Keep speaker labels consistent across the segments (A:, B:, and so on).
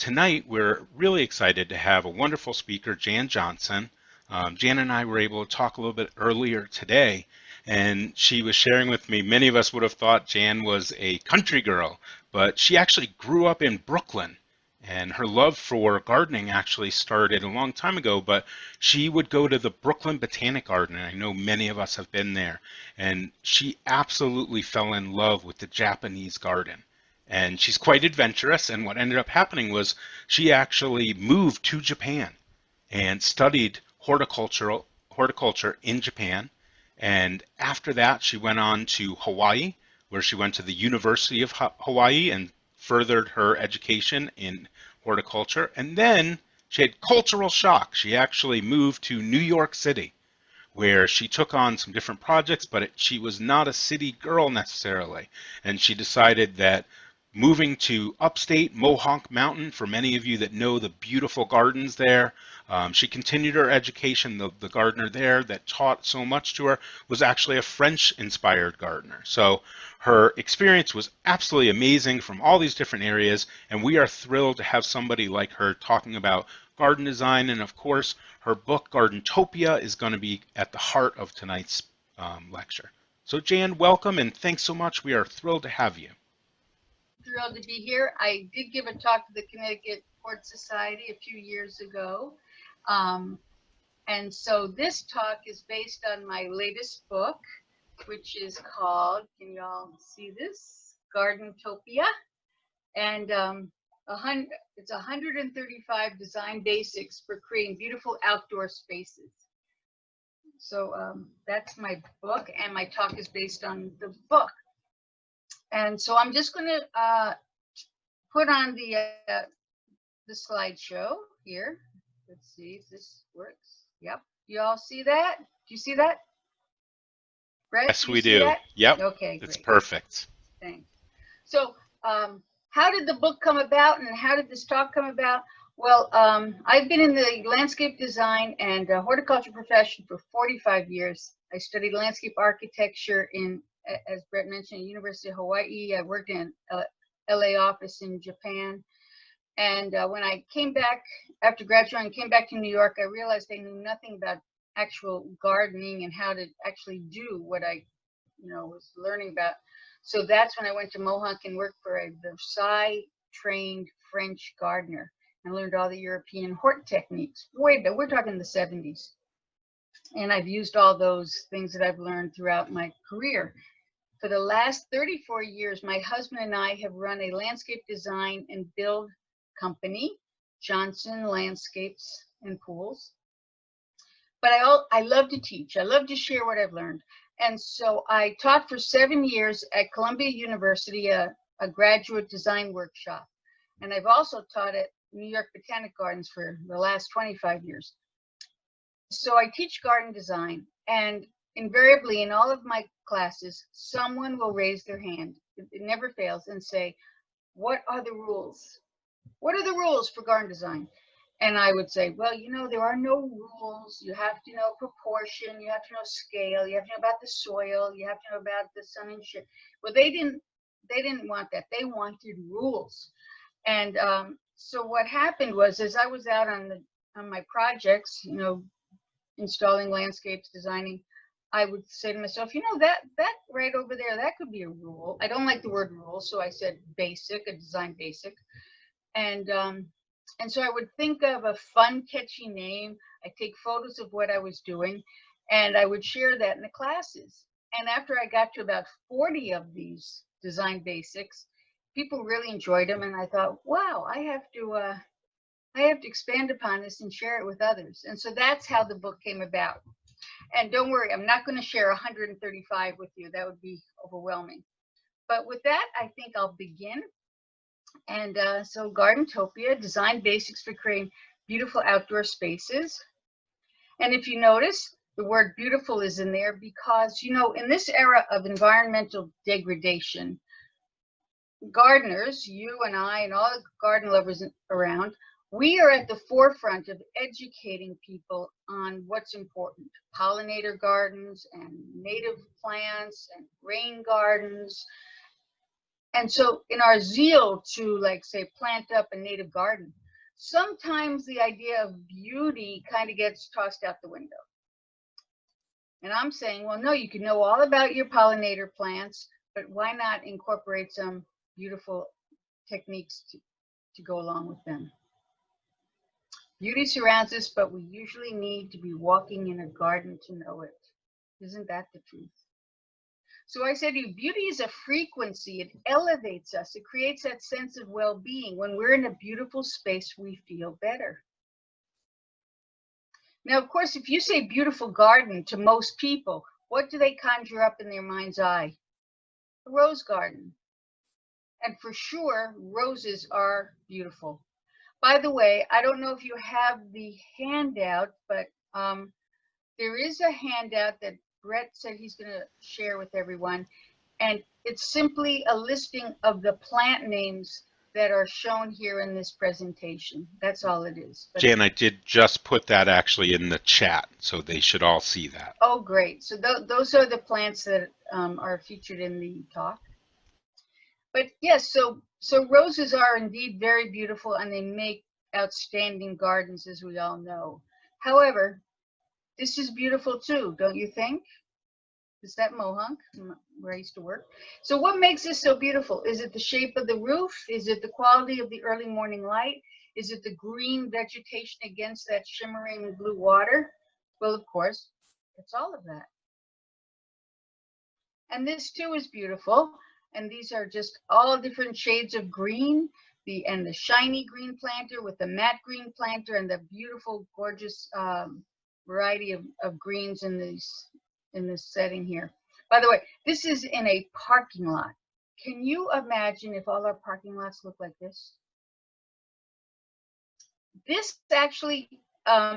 A: tonight we're really excited to have a wonderful speaker, Jan Johnsen. Jan and I were able to talk a little bit earlier today, and she was sharing with me, many of us would have thought Jan was a country girl, but she actually grew up in Brooklyn. And her love for gardening actually started a long time ago, but she would go to the Brooklyn Botanic Garden, and I know many of us have been there, and she absolutely fell in love with the Japanese garden. And she's quite adventurous, and what ended up happening was she actually moved to Japan and studied horticulture in Japan. And after that, she went on to Hawaii, where she went to the University of Hawaii and furthered her education in horticulture. And then she had cultural shock. She actually moved to New York City, where she took on some different projects, but she was not a city girl necessarily. And she decided that moving to upstate Mohawk Mountain, for many of you that know the beautiful gardens there, she continued her education. The gardener there that taught so much to her was actually a French-inspired gardener. So her experience was absolutely amazing from all these different areas, and we are thrilled to have somebody like her talking about garden design. And of course, her book, Gardentopia, is going to be at the heart of tonight's lecture. So Jan, welcome, and thanks so much. We are thrilled to have you.
B: Thrilled to be here. I did give a talk to the Connecticut Port Society a few years ago. And so this talk is based on my latest book, which is called, can y'all see this? Gardentopia. And it's 135 design basics for creating beautiful outdoor spaces. So that's my book, and my talk is based on the book. And so I'm just going to put on the slideshow here. Let's see if this works. Yep. You all see that? Do you see that? Brett,
A: Yes,
B: you
A: we
B: see
A: do.
B: that?
A: Yep.
B: Okay,
A: It's
B: great.
A: perfect.
B: Thanks. So how did the book come about, and how did this talk come about? Well, I've been in the landscape design and horticulture profession for 45 years. I studied landscape architecture in, as Brett mentioned, University of Hawaii. I worked in LA office in Japan. And when I came back after graduating, came back to New York, I realized I knew nothing about actual gardening and how to actually do what I, was learning about. So that's when I went to Mohawk and worked for a Versailles-trained French gardener and learned all the European hort techniques. We're talking the 70s. And I've used all those things that I've learned throughout my career. For the last 34 years, my husband and I have run a landscape design and build company, Johnsen Landscapes and Pools. But I love to teach. I love to share what I've learned. And so I taught for 7 years at Columbia University, a graduate design workshop. And I've also taught at New York Botanic Gardens for the last 25 years. So I teach garden design, and invariably in all of my classes, someone will raise their hand. It never fails, and say, what are the rules? What are the rules for garden design? And I would say, well, there are no rules. You have to know proportion. You have to know scale. You have to know about the soil. You have to know about the sun and shit. Well, they didn't want that. They wanted rules. And so what happened was, as I was out on my projects, installing landscapes, designing, I would say to myself, that right over there, that could be a rule. I don't like the word rule, so I said basic, a design basic. And so I would think of a fun, catchy name. I take photos of what I was doing, and I would share that in the classes. And after I got to about 40 of these design basics, people really enjoyed them, and I thought, wow, I have to expand upon this and share it with others. And so that's how the book came about. And don't worry, I'm not going to share 135 with you. That would be overwhelming. But with that, I think I'll begin. And so Gardentopia, design basics for creating beautiful outdoor spaces. And if you notice, the word beautiful is in there because, in this era of environmental degradation, gardeners, you and I and all the garden lovers around, we are at the forefront of educating people on what's important. Pollinator gardens and native plants and rain gardens. And so in our zeal to, like, say, plant up a native garden, sometimes the idea of beauty kind of gets tossed out the window. And I'm saying, well, no, you can know all about your pollinator plants, but why not incorporate some beautiful techniques to go along with them? Beauty surrounds us, but we usually need to be walking in a garden to know it. Isn't that the truth? So I said to you, beauty is a frequency. It elevates us. It creates that sense of well-being. When we're in a beautiful space, we feel better. Now, of course, if you say beautiful garden to most people, what do they conjure up in their mind's eye? A rose garden. And for sure, roses are beautiful. By the way, I don't know if you have the handout, but there is a handout that Brett said he's going to share with everyone. And it's simply a listing of the plant names that are shown here in this presentation. That's all it is. But
A: Jan, I did just put that actually in the chat, so they should all see that.
B: oh, great. So those are the plants that are featured in the talk. But yes, so roses are indeed very beautiful, and they make outstanding gardens, as we all know. However, this is beautiful too, don't you think? Is that Mohonk, where I used to work? So what makes this so beautiful? Is it the shape of the roof? Is it the quality of the early morning light? Is it the green vegetation against that shimmering blue water? Well, of course, it's all of that. And this too is beautiful. And these are just all different shades of green, the shiny green planter with the matte green planter and the beautiful, gorgeous variety of greens in this setting here. By the way, this is in a parking lot. Can you imagine if all our parking lots look like this? This actually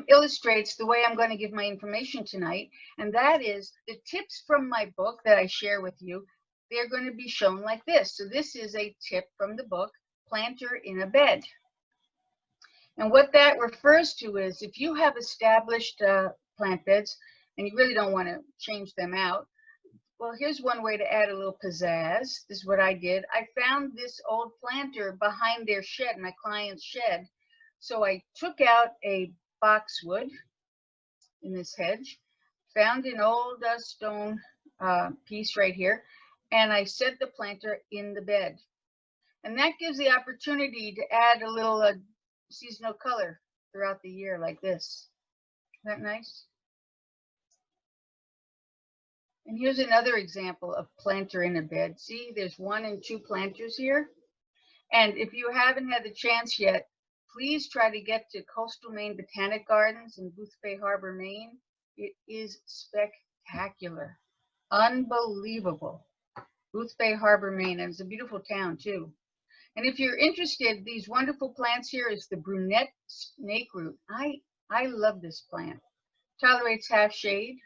B: illustrates the way I'm going to give my information tonight, and that is the tips from my book that I share with you. They're going to be shown like this. So this is a tip from the book, Planter in a Bed. And what that refers to is if you have established plant beds and you really don't want to change them out, well, here's one way to add a little pizzazz. This is what I did. I found this old planter behind their shed, my client's shed. So I took out a boxwood in this hedge, found an old stone piece right here, and I set the planter in the bed. And that gives the opportunity to add a little seasonal color throughout the year like this. Isn't that nice? And here's another example of planter in a bed. See, there's 1 and 2 planters here. And if you haven't had the chance yet, please try to get to Coastal Maine Botanic Gardens in Boothbay Harbor, Maine. It is spectacular, unbelievable. Boothbay Harbor, Maine, and it's a beautiful town too. And if you're interested, these wonderful plants here is the brunette snakeroot. I love this plant. Tolerates half shade,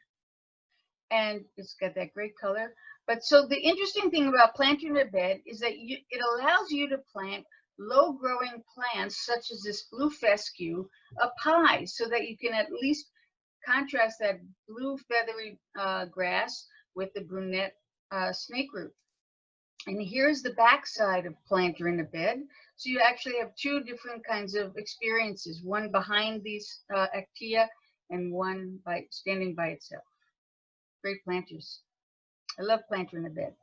B: and it's got that great color. But so the interesting thing about planting in a bed is that it allows you to plant low-growing plants such as this blue fescue up high, so that you can at least contrast that blue feathery grass with the brunette snakeroot. And here's the backside of planter in a bed. So you actually have 2 different kinds of experiences, one behind these actia and one by standing by itself. Great planters. I love planter in a bed.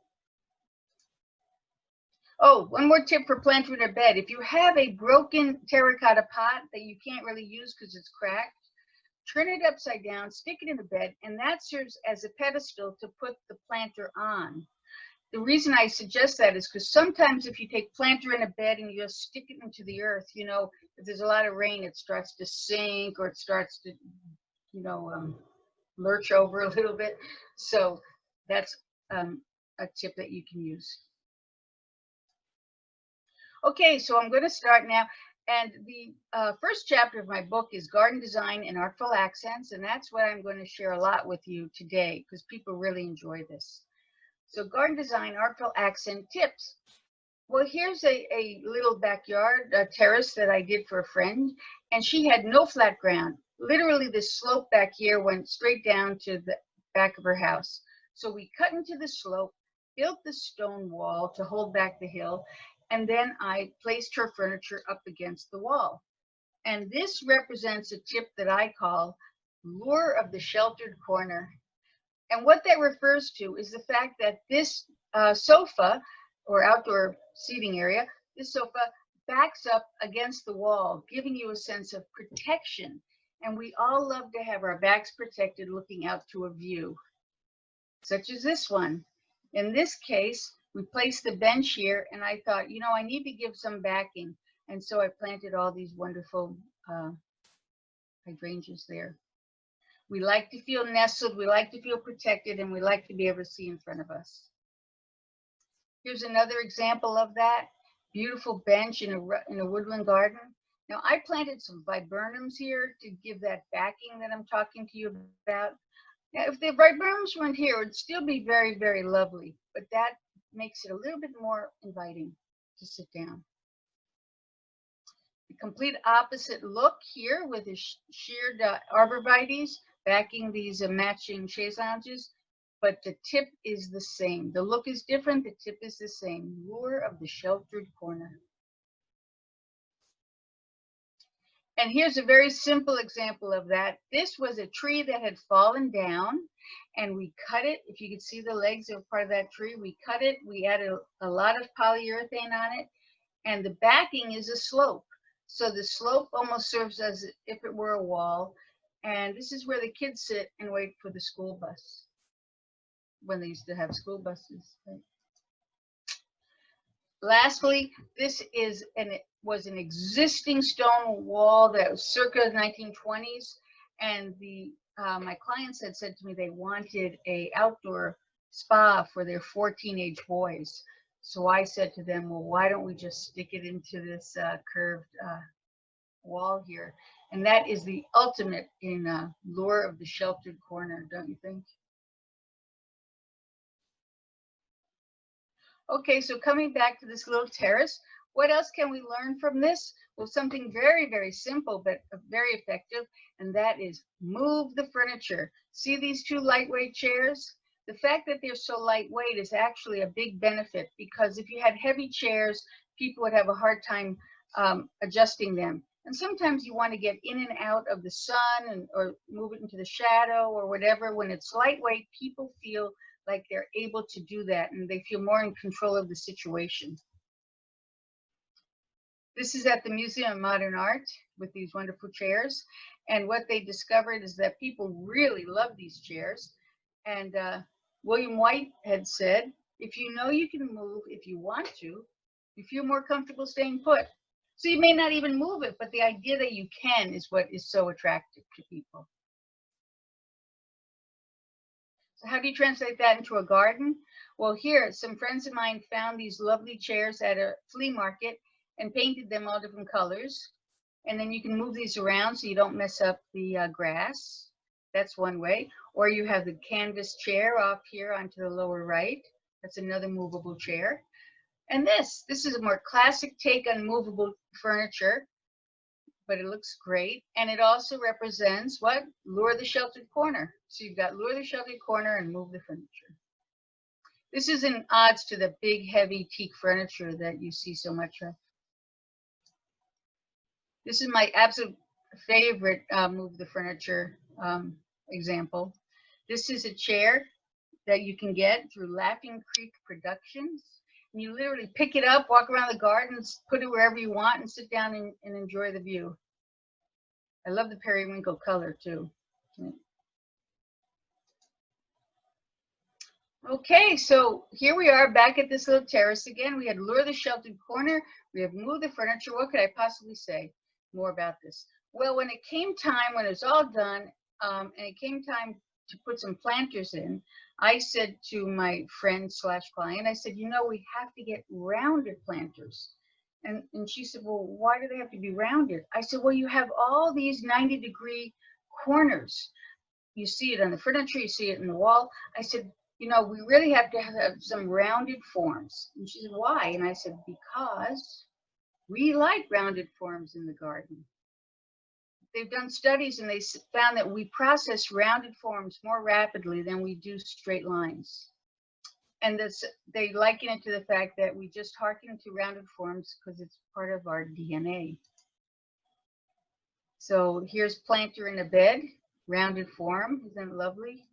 B: Oh, one more tip for planter in a bed. If you have a broken terracotta pot that you can't really use because it's cracked, turn it upside down, stick it in the bed, and that serves as a pedestal to put the planter on. The reason I suggest that is because sometimes if you take planter in a bed and you just stick it into the earth, you know, if there's a lot of rain, it starts to sink or it starts to, you know, lurch over a little bit. So that's a tip that you can use. Okay, so I'm going to start now. And the first chapter of my book is Garden Design and Artful Accents. And that's what I'm going to share a lot with you today because people really enjoy this. So garden design, artful accent tips. Well, here's a little backyard terrace that I did for a friend, and she had no flat ground. Literally, the slope back here went straight down to the back of her house. So we cut into the slope, built the stone wall to hold back the hill, and then I placed her furniture up against the wall. And this represents a tip that I call lure of the sheltered corner. And what that refers to is the fact that this sofa or outdoor seating area, this sofa backs up against the wall, giving you a sense of protection. And we all love to have our backs protected looking out to a view, such as this one. In this case, we placed the bench here, and I thought, you know, I need to give some backing. And so I planted all these wonderful hydrangeas there. We like to feel nestled, we like to feel protected, and we like to be able to see in front of us. Here's another example of that. Beautiful bench in a woodland garden. Now I planted some viburnums here to give that backing that I'm talking to you about. Now if the viburnums weren't here, it would still be very, very lovely, but that makes it a little bit more inviting to sit down. The complete opposite look here with the sheared arborvitaes backing these matching chaise lounges, but the tip is the same. The look is different, the tip is the same. Lure of the sheltered corner. And here's a very simple example of that. This was a tree that had fallen down, and we cut it. If you could see the legs of part of that tree, we cut it. We added a lot of polyurethane on it, and the backing is a slope. So the slope almost serves as if it were a wall. And this is where the kids sit and wait for the school bus when they used to have school buses. Right? Lastly, this is was an existing stone wall that was circa 1920s. And my clients had said to me they wanted an outdoor spa for their 4 teenage boys. So I said to them, well, why don't we just stick it into this curved wall here? And that is the ultimate in lure of the sheltered corner, don't you think? Okay, so coming back to this little terrace, what else can we learn from this? Well, something very, very simple, but very effective, and that is move the furniture. See these 2 lightweight chairs? The fact that they're so lightweight is actually a big benefit, because if you had heavy chairs, people would have a hard time adjusting them. And sometimes you want to get in and out of the sun or move it into the shadow or whatever. When it's lightweight, people feel like they're able to do that, and they feel more in control of the situation. This is at the Museum of Modern Art with these wonderful chairs. And what they discovered is that people really love these chairs. And William White had said, if you know you can move if you want to, you feel more comfortable staying put. So you may not even move it, but the idea that you can is what is so attractive to people. So how do you translate that into a garden? Well, here, some friends of mine found these lovely chairs at a flea market and painted them all different colors. And then you can move these around so you don't mess up the grass. That's one way. Or you have the canvas chair off here onto the lower right. That's another movable chair. And this is a more classic take on movable furniture, but it looks great. And it also represents what? Lure the sheltered corner. So you've got lure the sheltered corner and move the furniture. This is in odds to the big, heavy teak furniture that you see so much of. This is my absolute favorite move the furniture example. This is a chair that you can get through Laughing Creek Productions. And you literally pick it up, walk around the gardens, put it wherever you want, and sit down and enjoy the view. I love the periwinkle color too. Okay, so here we are back at this little terrace again. We had lure the sheltered corner. We have moved the furniture. What could I possibly say more about this? Well, when it came time, when it was all done, and it came time to put some planters in, I said to my friend / client, I said, you know, we have to get rounded planters. And she said, well, why do they have to be rounded? I said, well, you have all these 90-degree corners. You see it on the furniture, you see it in the wall. I said, you know, we really have to have some rounded forms. And she said, why? And I said, because we like rounded forms in the garden. They've done studies and they found that we process rounded forms more rapidly than we do straight lines. And this, they liken it to the fact that we just hearken to rounded forms because it's part of our DNA. So here's planter in a bed, rounded form. Isn't it lovely?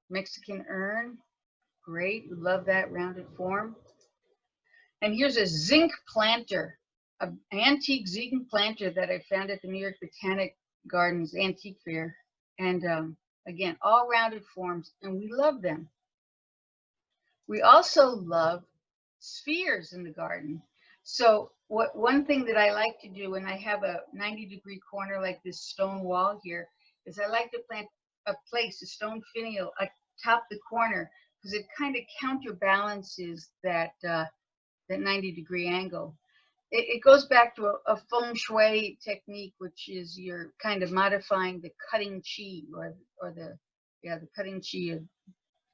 B: Mexican urn, great. We love that rounded form. And here's a zinc planter, an antique zinc planter that I found at the New York Botanic Gardens Antique Fair. And again, all rounded forms, and we love them. We also love spheres in the garden. So one thing that I like to do when I have a 90-degree corner like this stone wall here is I like to plant a stone finial atop the corner because it kind of counterbalances that 90-degree angle. It goes back to a feng shui technique, which is you're kind of modifying the cutting chi or the cutting chi of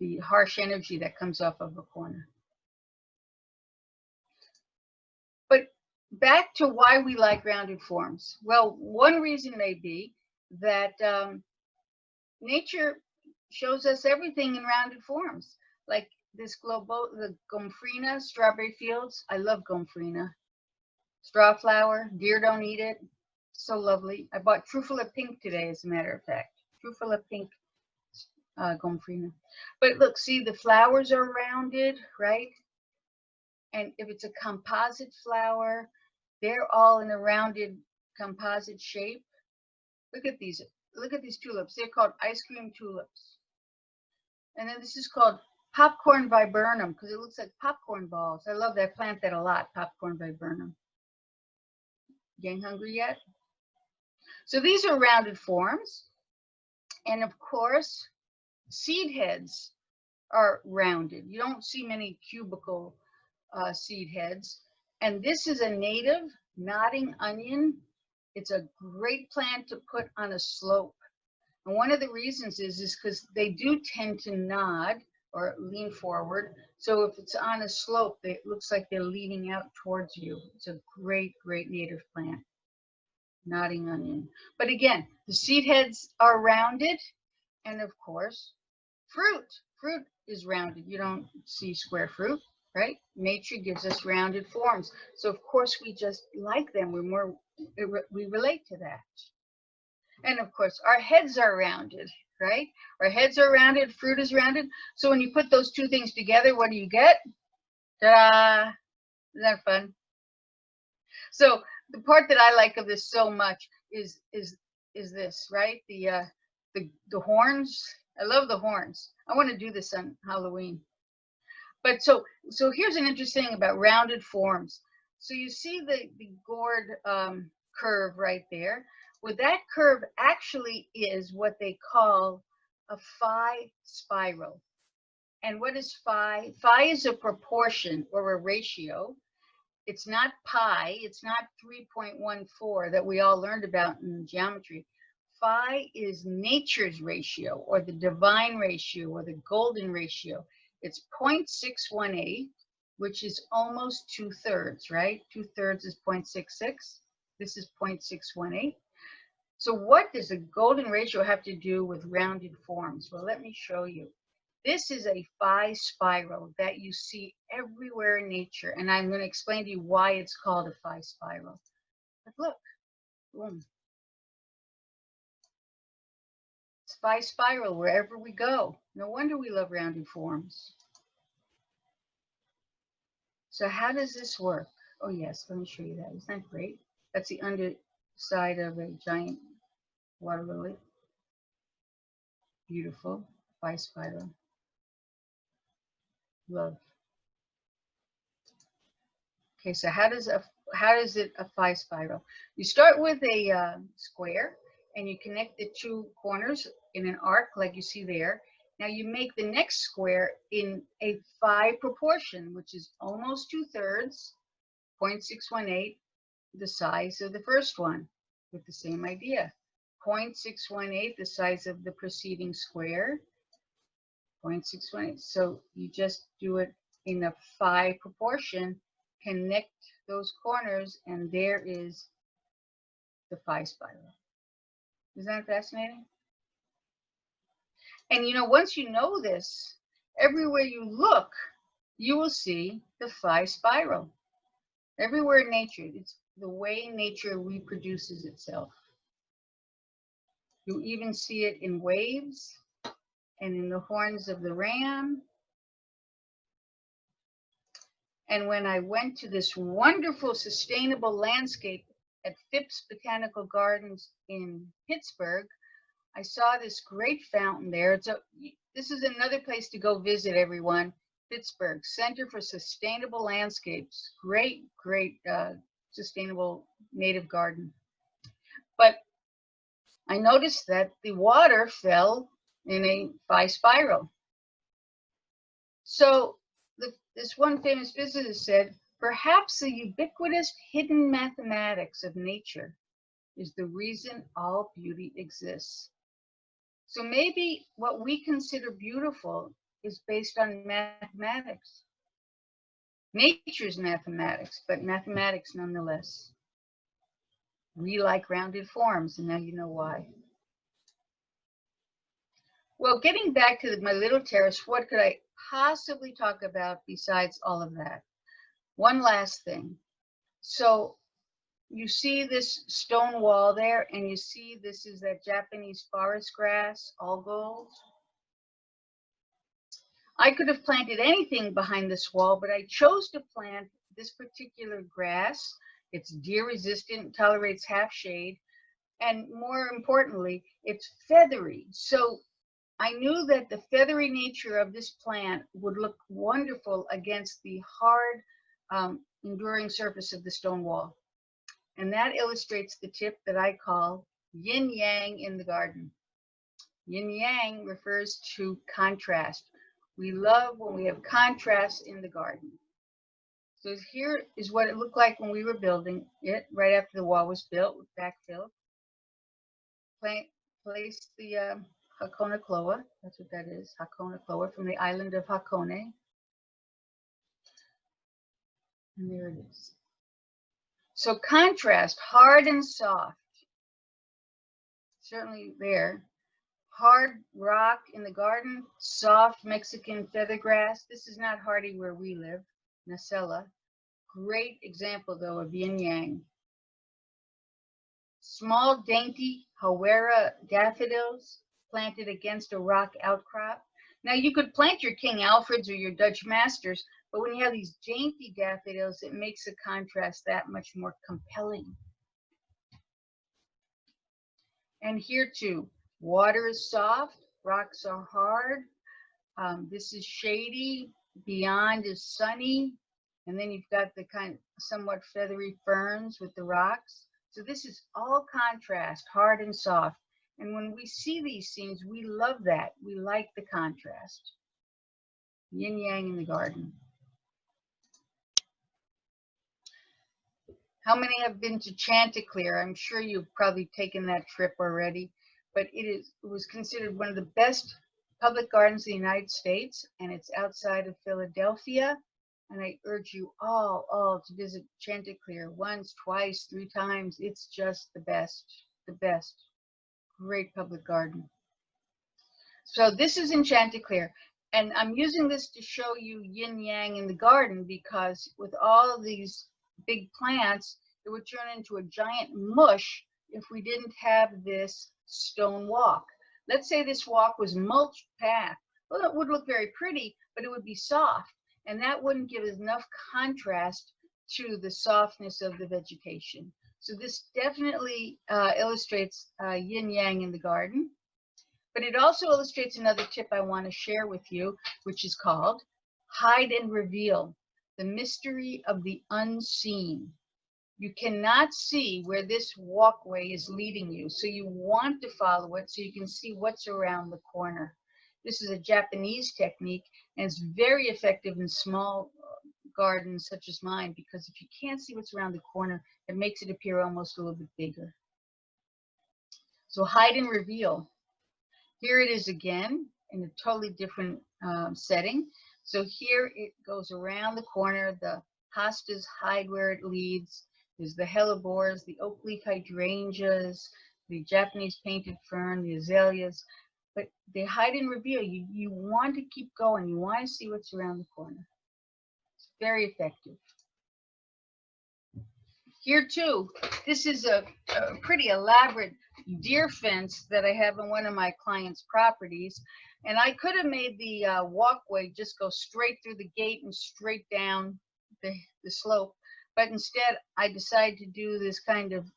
B: the harsh energy that comes off of a corner. But back to why we like rounded forms. Well, one reason may be that nature shows us everything in rounded forms, like this the gomphrena, strawberry fields. I love gomphrena. Straw flower, deer don't eat it. So lovely. I bought Trufula pink today, as a matter of fact. Trufula pink gomphrena. But look, see, the flowers are rounded, right? And if it's a composite flower, they're all in a rounded composite shape. Look at these tulips. They're called ice cream tulips. And then this is called popcorn viburnum because it looks like popcorn balls. I love that. I plant that a lot, popcorn viburnum. Getting hungry yet? So these are rounded forms. And of course, seed heads are rounded. You don't see many cubical seed heads. And this is a native nodding onion. It's a great plant to put on a slope. And one of the reasons is because they do tend to nod or lean forward. So if it's on a slope, it looks like they're leaning out towards you. It's a great, great native plant. Nodding onion. But again, the seed heads are rounded. And of course, fruit. Fruit is rounded. You don't see square fruit, right? Nature gives us rounded forms. So of course we just like them. We relate to that. And of course, our heads are rounded, right? Our heads are rounded, fruit is rounded. So when you put those two things together, what do you get? Ta-da! Isn't that fun? So the part that I like of this so much is this, right? The horns. I love the horns. I want to do this on Halloween. But so here's an interesting thing about rounded forms. So you see the gourd curve right there. Well, that curve actually is what they call a phi spiral. And what is phi? Phi is a proportion or a ratio. It's not pi. It's not 3.14 that we all learned about in geometry. Phi is nature's ratio or the divine ratio or the golden ratio. It's 0.618, which is almost 2/3, right? 2/3 is 0.66. This is 0.618. So what does the golden ratio have to do with rounded forms? Well, let me show you. This is a phi spiral that you see everywhere in nature. And I'm going to explain to you why it's called a phi spiral. But look, boom. It's phi spiral wherever we go. No wonder we love rounded forms. So how does this work? Oh yes, let me show you that. Isn't that great? That's the underside of a giant water lily. Beautiful. Phi spiral. Love. Okay, so how does it a phi spiral? You start with a square and you connect the two corners in an arc like you see there. Now you make the next square in a phi proportion, which is almost 2/3, 0.618, the size of the first one, with the same idea. 0.618, the size of the preceding square, 0.618. So you just do it in a phi proportion, connect those corners, and there is the phi spiral. Isn't that fascinating? And you know, once you know this, everywhere you look, you will see the phi spiral. Everywhere in nature, it's the way nature reproduces itself. You even see it in waves and in the horns of the ram. And when I went to this wonderful sustainable landscape at Phipps Botanical Gardens in Pittsburgh, I saw this great fountain there. This is another place to go visit, everyone. Pittsburgh Center for Sustainable Landscapes. Great, great sustainable native garden. But I noticed that the water fell in a phi spiral. So this one famous physicist said, perhaps the ubiquitous hidden mathematics of nature is the reason all beauty exists. So maybe what we consider beautiful is based on mathematics. Nature's mathematics, but mathematics nonetheless. We like rounded forms, and now you know why. Well, getting back to my little terrace, what could I possibly talk about besides all of that? One last thing. So you see this stone wall there, and you see this is that Japanese forest grass, all gold. I could have planted anything behind this wall, but I chose to plant this particular grass. It's deer resistant, tolerates half shade, and more importantly, it's feathery. So I knew that the feathery nature of this plant would look wonderful against the hard, enduring surface of the stone wall. And that illustrates the tip that I call yin yang in the garden. Yin yang refers to contrast. We love when we have contrast in the garden. So here is what it looked like when we were building it, right after the wall was built with backfill. Place the Hakona Kloa, that's what that is, Hakona Kloa, from the island of Hakone. And there it is. So contrast, hard and soft, certainly there. Hard rock in the garden, soft Mexican feathergrass. This is not hardy where we live, Nacella. Great example though of yin yang. Small dainty Hawera daffodils planted against a rock outcrop. Now you could plant your King Alfreds or your Dutch Masters, but when you have these dainty daffodils, it makes the contrast that much more compelling. And here too, water is soft, rocks are hard. This is shady, beyond is sunny, and then you've got the kind of somewhat feathery ferns with the rocks. So this is all contrast, hard and soft. And when we see these scenes, we love that. We like the contrast. Yin yang in the garden. How many have been to Chanticleer? I'm sure you've probably taken that trip already, but it was considered one of the best public gardens in the United States, and it's outside of Philadelphia. And I urge you all to visit Chanticleer once, twice, 3 times. It's just the best, the best. Great public garden. So this is in Chanticleer, and I'm using this to show you yin yang in the garden because with all of these big plants, it would turn into a giant mush if we didn't have this stone walk. Let's say this walk was mulched path. Well, it would look very pretty, but it would be soft, and that wouldn't give enough contrast to the softness of the vegetation. So this definitely illustrates yin yang in the garden, but it also illustrates another tip I want to share with you, which is called hide and reveal, the mystery of the unseen. You cannot see where this walkway is leading you, so you want to follow it so you can see what's around the corner. This is a Japanese technique, and it's very effective in small gardens such as mine, because if you can't see what's around the corner, it makes it appear almost a little bit bigger. So hide and reveal. Here it is again in a totally different setting. So here it goes around the corner. The hostas hide where it leads. There's the hellebores, the oak leaf hydrangeas, the Japanese painted fern, the azaleas. but they hide and reveal. You want to keep going. You want to see what's around the corner. It's very effective. Here too, this is a pretty elaborate deer fence that I have on one of my clients' properties. And I could have made the walkway just go straight through the gate and straight down the slope. But instead, I decided to do this kind of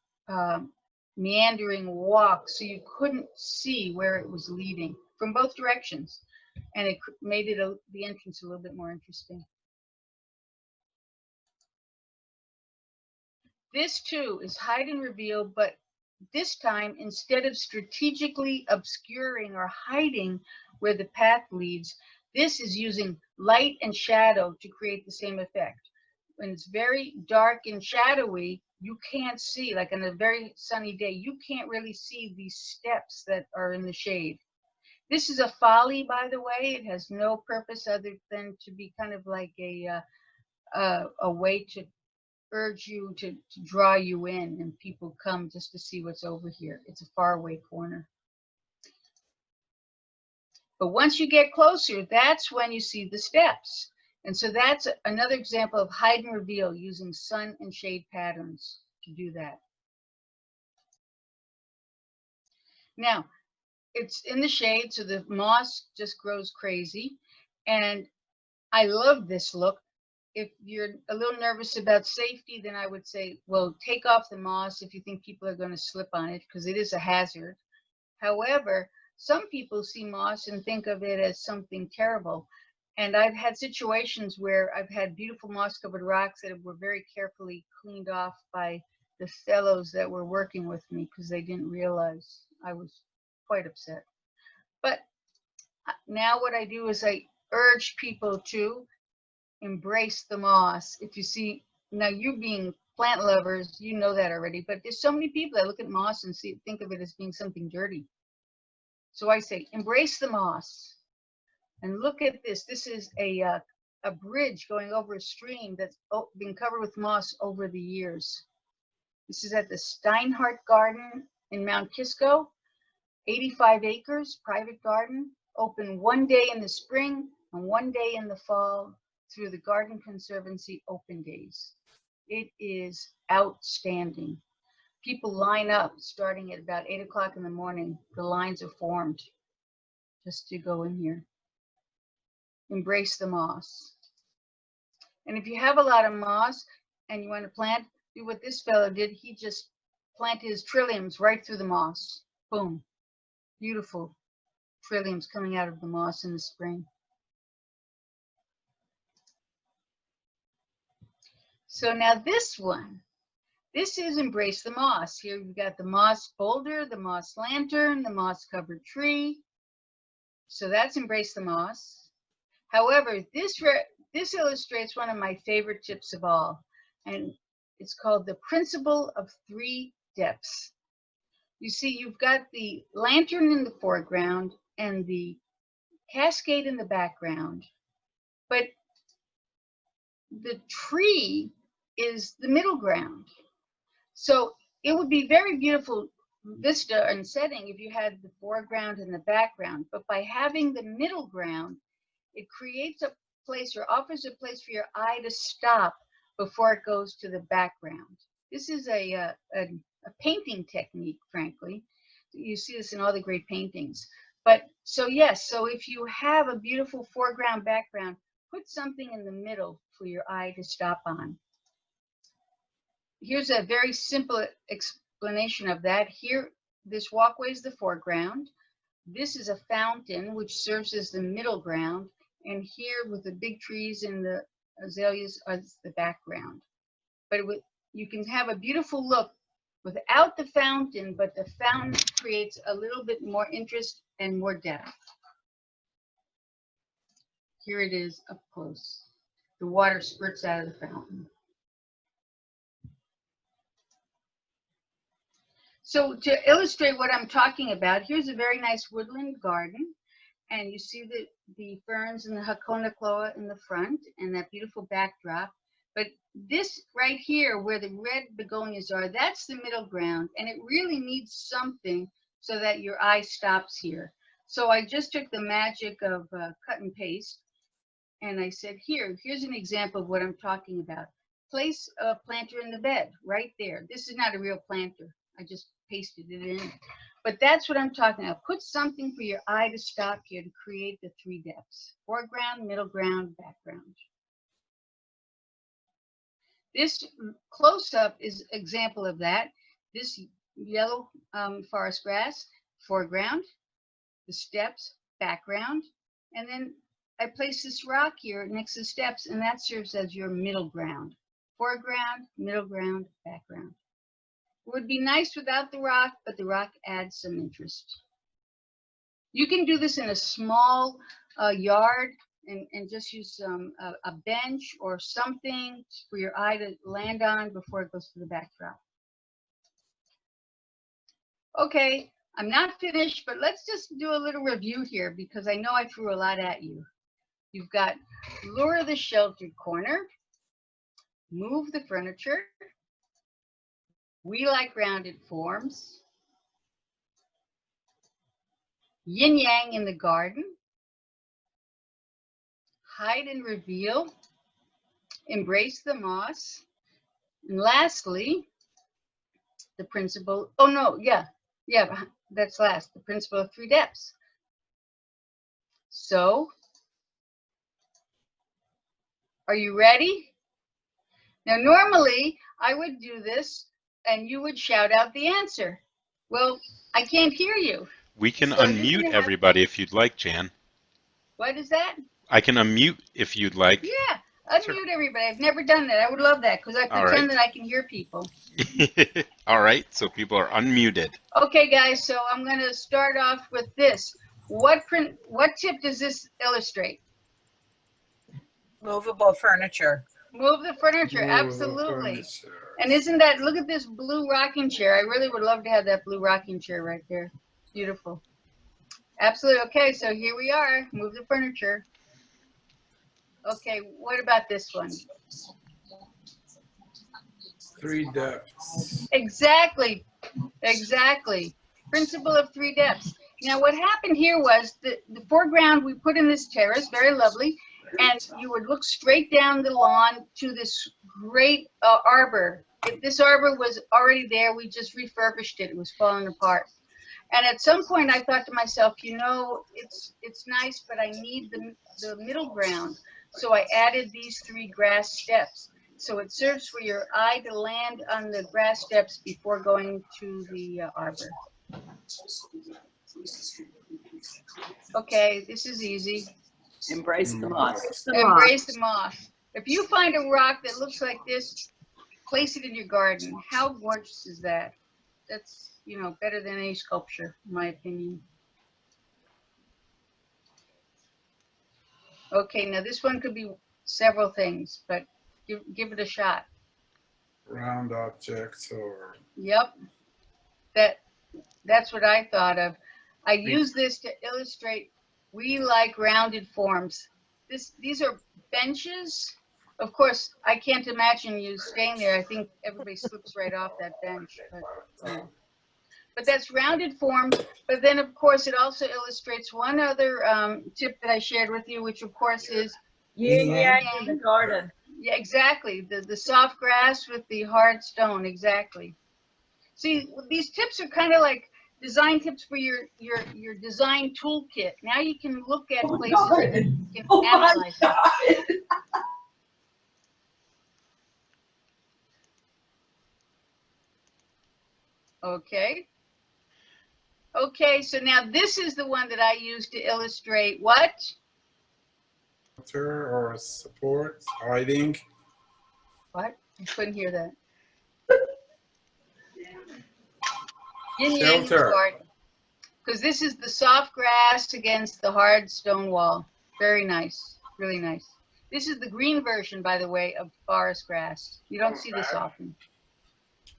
B: meandering walk so you couldn't see where it was leading from both directions. And it made it the entrance a little bit more interesting. This too is hide and reveal, but this time, instead of strategically obscuring or hiding where the path leads, this is using light and shadow to create the same effect. When it's very dark and shadowy, you can't see, like on a very sunny day, you can't really see these steps that are in the shade. This is a folly, by the way. It has no purpose other than to be kind of like a way to urge you to draw you in, and people come just to see what's over here. It's a faraway corner. But once you get closer, that's when you see the steps. And so that's another example of hide and reveal using sun and shade patterns to do that. Now, it's in the shade, so the moss just grows crazy. And I love this look. If you're a little nervous about safety, then I would say, well, take off the moss if you think people are going to slip on it, because it is a hazard. However, some people see moss and think of it as something terrible. And I've had situations where I've had beautiful moss-covered rocks that were very carefully cleaned off by the fellows that were working with me because they didn't realize. I was quite upset. But now what I do is I urge people to embrace the moss. If you see, now you being plant lovers, you know that already, but there's so many people that look at moss and think of it as being something dirty. So I say, embrace the moss. And look at this. This is a bridge going over a stream that's been covered with moss over the years. This is at the Steinhardt Garden in Mount Kisco, 85 acres, private garden, open one day in the spring and one day in the fall through the Garden Conservancy open days. It is outstanding. People line up starting at about 8 o'clock in the morning. The lines are formed just to go in here. Embrace the moss. And if you have a lot of moss and you want to plant, do what this fellow did. He just planted his trilliums right through the moss. Boom. Beautiful trilliums coming out of the moss in the spring. So now this one, this is Embrace the Moss. Here we've got the moss boulder, the moss lantern, the moss covered tree. So that's Embrace the Moss. However, this illustrates one of my favorite tips of all, and it's called the principle of 3 depths. You see, you've got the lantern in the foreground and the cascade in the background, but the tree is the middle ground. So it would be very beautiful vista and setting if you had the foreground and the background, but by having the middle ground, it creates a place or offers a place for your eye to stop before it goes to the background. This is a painting technique, frankly. You see this in all the great paintings. But so yes, so if you have a beautiful foreground, background, put something in the middle for your eye to stop on. Here's a very simple explanation of that. Here, this walkway is the foreground. This is a fountain, which serves as the middle ground. And here, with the big trees and the azaleas, is the background. But you can have a beautiful look without the fountain, but the fountain creates a little bit more interest and more depth. Here it is up close. The water spurts out of the fountain. So to illustrate what I'm talking about, here's a very nice woodland garden. And you see the ferns and the Hakona Kloa in the front and that beautiful backdrop. But this right here where the red begonias are, that's the middle ground. And it really needs something so that your eye stops here. So I just took the magic of cut and paste, and I said, here's an example of what I'm talking about. Place a planter in the bed right there. This is not a real planter. I just pasted it in. But that's what I'm talking about. Put something for your eye to stop here to create the 3 depths. Foreground, middle ground, background. This close-up is example of that. This yellow forest grass, foreground, the steps, background, and then I place this rock here next to the steps, and that serves as your middle ground. Foreground, middle ground, background. It would be nice without the rock, but the rock adds some interest. You can do this in a small yard and just use a bench or something for your eye to land on before it goes to the backdrop. Okay, I'm not finished, but let's just do a little review here because I know I threw a lot at you. You've got lure the sheltered corner, move the furniture, we like rounded forms, yin yang in the garden, hide and reveal, embrace the moss, and lastly, the principle, oh no, yeah, that's last, the principle of 3 depths. So, are you ready? Now, normally I would do this and you would shout out the answer. Well, I can't hear you.
A: We can
B: So
A: unmute everybody if you'd like, Jan.
B: What is that?
A: I can unmute if you'd like.
B: Yeah, unmute
A: Sure.
B: everybody. I've never done that. I would love that because I pretend that I can hear people.
A: All right, so people are unmuted.
B: Okay, guys, so I'm going to start off with this. What tip does this illustrate?
C: Movable furniture.
B: Move the furniture, absolutely. And isn't that, look at this blue rocking chair. I really would love to have that blue rocking chair right there. Beautiful. Absolutely. Okay, so here we are. Move the furniture. Okay, what about this one?
D: 3 depths.
B: Exactly. Exactly. Principle of 3 depths. Now, what happened here was the foreground we put in this terrace, very lovely, and you would look straight down the lawn to this great arbor. This arbor was already there. We just refurbished it. It was falling apart. And at some point, I thought to myself, you know, it's nice, but I need the middle ground. So I added these 3 grass steps. So it serves for your eye to land on the grass steps before going to the arbor. Okay, this is easy.
C: Embrace the moss.
B: Embrace the moss. If you find a rock that looks like this, place it in your garden. How gorgeous is that? That's, you know, better than any sculpture, in my opinion. Okay, now this one could be several things, but give it a shot.
D: Round objects or...
B: Yep, that's what I thought of. I use this to illustrate we like rounded forms. These are benches. Of course, I can't imagine you staying there. I think everybody slips right off that bench. But that's rounded form. But then, of course, it also illustrates one other tip that I shared with you, which, of course, is
C: Yin yang in the garden.
B: Yeah, exactly. The soft grass with the hard stone. Exactly. See, these tips are kind of like design tips for your design toolkit. Now you can look at places and you can analyze it. Okay. Okay, so now this is the one that I use to illustrate what?
D: Or support, hiding.
B: What? I couldn't hear that. Yin
D: Shelter.
B: Because this is the soft grass against the hard stone wall. Very nice. Really nice. This is the green version, by the way, of forest grass. You don't see this often.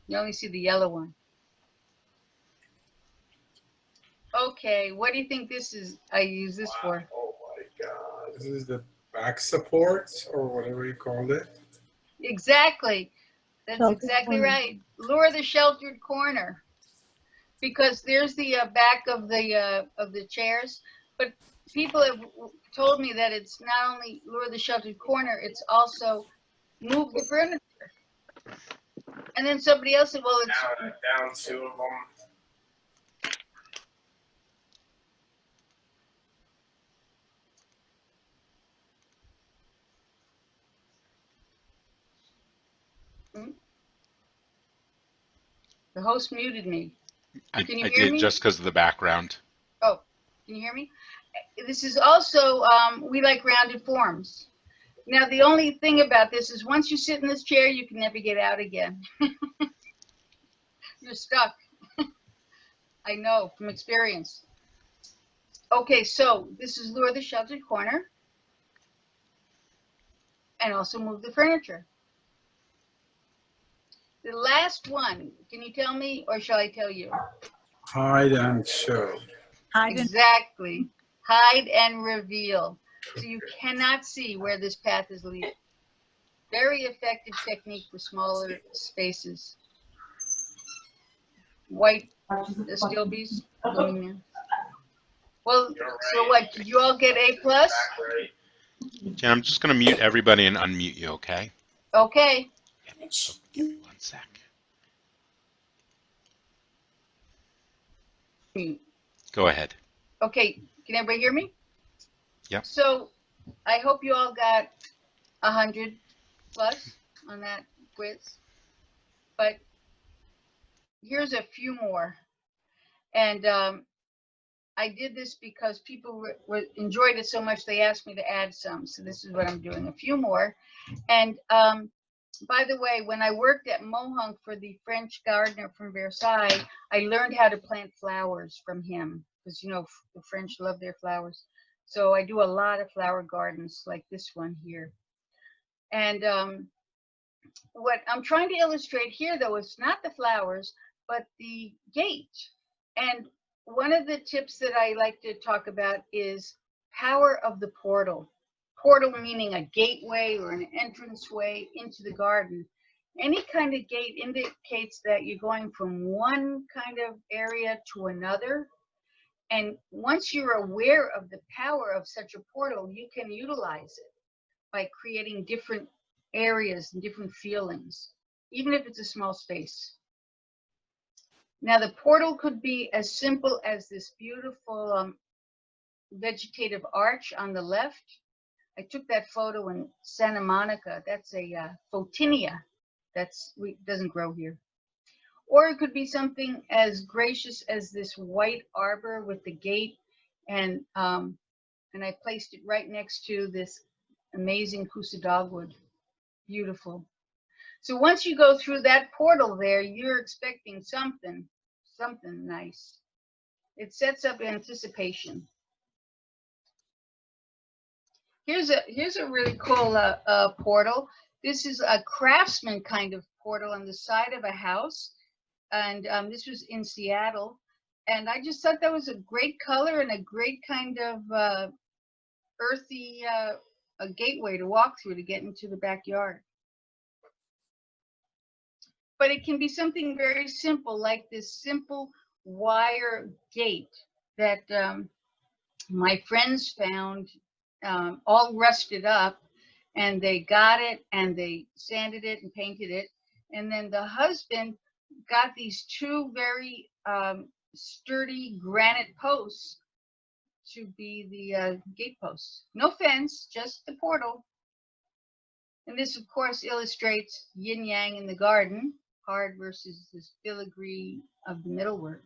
B: You only see the yellow one. Okay, what do you think this is? I use this for?
D: Oh my God. This is the back support or whatever you called it.
B: Exactly. That's exactly right. Lure the sheltered corner. because there's the back of the chairs, but people have told me that it's not only lure the sheltered corner, it's also move the furniture. And then somebody else said, well, it's
D: Down two of them.
B: the host muted me. Can you
A: I
B: hear
A: did
B: me?
A: just because of the background.
B: Oh, can you hear me? This is also, we like rounded forms. Now, the only thing about this is once you sit in this chair, you can never get out again. You're stuck. I know from experience. Okay, so this is lure the sheltered corner and also move the furniture. The last one, can you tell me or shall I tell you?
D: Hide and show.
C: Hide and
B: Exactly. Hide and reveal. So you cannot see where this path is leading. Very effective technique for smaller spaces. White Astilbes. Well, so what? Did you all get A+?
A: Jan, I'm just going to mute everybody and unmute you, okay?
B: Okay.
A: Yeah, one sec. Go ahead.
B: Okay. Can everybody hear me?
A: Yep.
B: So I hope you all got 100+ on that quiz. But here's a few more. And I did this because people enjoyed it so much they asked me to add some. So this is what I'm doing, a few more. And by the way, when I worked at Mohunk for the French gardener from Versailles, I learned how to plant flowers from him because, you know, the French love their flowers. So I do a lot of flower gardens like this one here. And what I'm trying to illustrate here, though, is not the flowers, but the gate. And one of the tips that I like to talk about is power of the portal. Portal meaning a gateway or an entranceway into the garden. Any kind of gate indicates that you're going from one kind of area to another. And once you're aware of the power of such a portal, you can utilize it by creating different areas and different feelings, even if it's a small space. Now, the portal could be as simple as this beautiful vegetative arch on the left. I took that photo in Santa Monica. That's a photinia. Doesn't grow here. Or it could be something as gracious as this white arbor with the gate, and I placed it right next to this amazing Kusa dogwood. Beautiful. So once you go through that portal there, you're expecting something nice. It sets up anticipation. Here's a really cool portal. This is a craftsman kind of portal on the side of a house, and this was in Seattle. And I just thought that was a great color and a great kind of earthy a gateway to walk through to get into the backyard. But it can be something very simple, like this simple wire gate that my friends found all rusted up, and they got it and they sanded it and painted it. And then the husband got these two very sturdy granite posts to be the gate posts. No fence, just the portal. And this, of course, illustrates yin yang in the garden, hard versus this filigree of the middlework.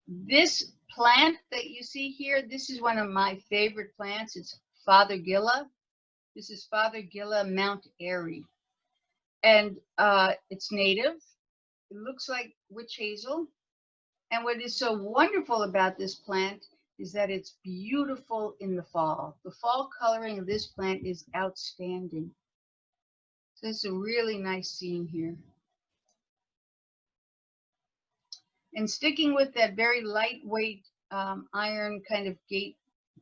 B: This plant that you see here, this is one of my favorite plants. It's Fothergilla. This is Fothergilla Mount Airy. And it's native. It looks like witch hazel. And what is so wonderful about this plant is that it's beautiful in the fall. The fall coloring of this plant is outstanding. So it's a really nice scene here. And sticking with that very lightweight iron kind of gate